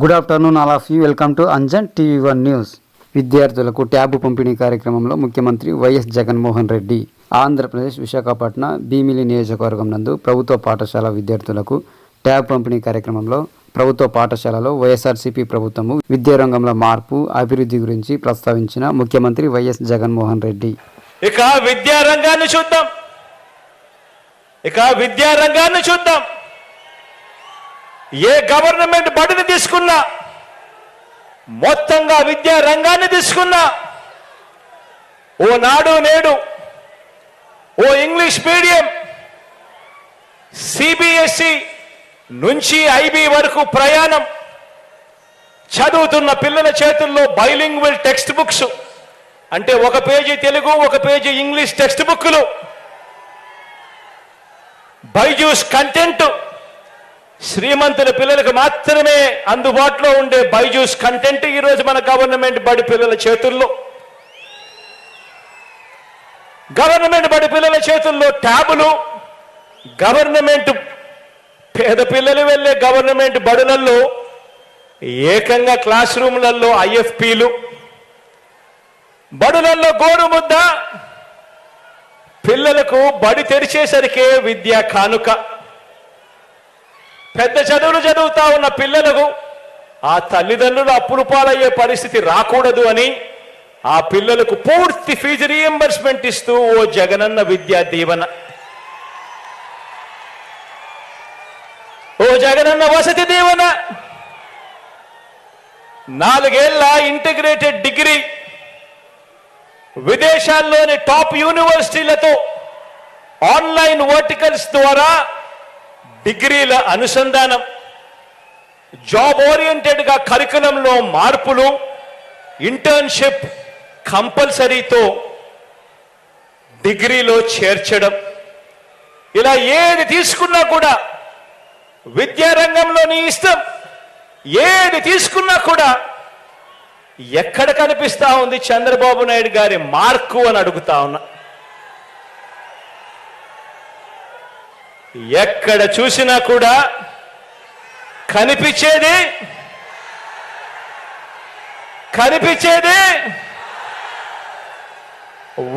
Good afternoon all of you. Welcome to Anjan TV one news. విద్యార్థులకు tab పంపిణీ కార్యక్రమంలో ముఖ్యమంత్రి వైఎస్ జగన్మోహన్ రెడ్డి ఆంధ్రప్రదేశ్ విశాఖపట్నం భీమిలి నియోజకవర్గం నందు ప్రభుత్వ పాఠశాల విద్యార్థులకు ట్యాబ్ పంపిణీ కార్యక్రమంలో ప్రభుత్వ పాఠశాలలో వైఎస్ఆర్సీపీ ప్రభుత్వము విద్యారంగంలో మార్పు అభివృద్ధి గురించి ప్రస్తావించిన ముఖ్యమంత్రి వైఎస్ జగన్మోహన్ రెడ్డి ఇక విద్యారంగాన్ని చూద్దాం. ఏ గవర్నమెంట్ బడిని తీసుకున్నా, మొత్తంగా విద్యా రంగాన్ని తీసుకున్నా, ఓ నాడు నేడు, ఓ ఇంగ్లీష్ మీడియం, సిబిఎస్ఈ నుంచి ఐబీ వరకు ప్రయాణం చదువుతున్న పిల్లల చేతుల్లో బైలింగ్వల్ టెక్స్ట్ బుక్స్, అంటే ఒక పేజీ తెలుగు ఒక పేజీ ఇంగ్లీష్ టెక్స్ట్ బుక్లు, బైజూస్ కంటెంట్, శ్రీమంతుల పిల్లలకు మాత్రమే అందుబాటులో ఉండే బైజూస్ కంటెంట్ ఈరోజు మన గవర్నమెంట్ బడి పిల్లల చేతుల్లో. గవర్నమెంట్ బడి పిల్లల చేతుల్లో ట్యాబులు, గవర్నమెంట్ పేద పిల్లలు వెళ్ళే గవర్నమెంట్ బడులలో ఏకంగా క్లాస్ రూమ్లలో ఐఎఫ్పీలు, బడులలో గోరుముద్ద, పిల్లలకు బడి తెరిచేసరికే విద్యా కానుక. పెద్ద చదువులు చదువుతా ఉన్న పిల్లలకు ఆ తల్లిదండ్రులు అప్పులు పాలయ్యే పరిస్థితి రాకూడదు అని ఆ పిల్లలకు పూర్తి ఫీజు రీఎంబర్స్మెంట్ ఇస్తూ ఓ జగనన్న విద్యా దీవెన, ఓ జగనన్న వసతి దీవెన, 4 ఏళ్ల ఇంటిగ్రేటెడ్ డిగ్రీ, విదేశాల్లోని టాప్ యూనివర్సిటీలతో ఆన్లైన్ వర్టికల్స్ ద్వారా డిగ్రీల అనుసంధానం, జాబ్ ఓరియంటెడ్గా కరికులంలో మార్పులు, ఇంటర్న్షిప్ కంపల్సరీతో డిగ్రీలో చేర్చడం. ఇలా ఏది తీసుకున్నా కూడా విద్యారంగంలోని ఇష్టం, ఏది తీసుకున్నా కూడా ఎక్కడ కనిపిస్తా ఉంది చంద్రబాబు నాయుడు గారి మార్కు అని అడుగుతా ఉన్నా. ఎక్కడ చూసినా కూడా కనిపించేది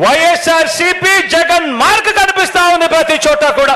వైఎస్ఆర్సీపీ జగన్ మార్క్ కనిపిస్తా ఉంది ప్రతి చోట కూడా.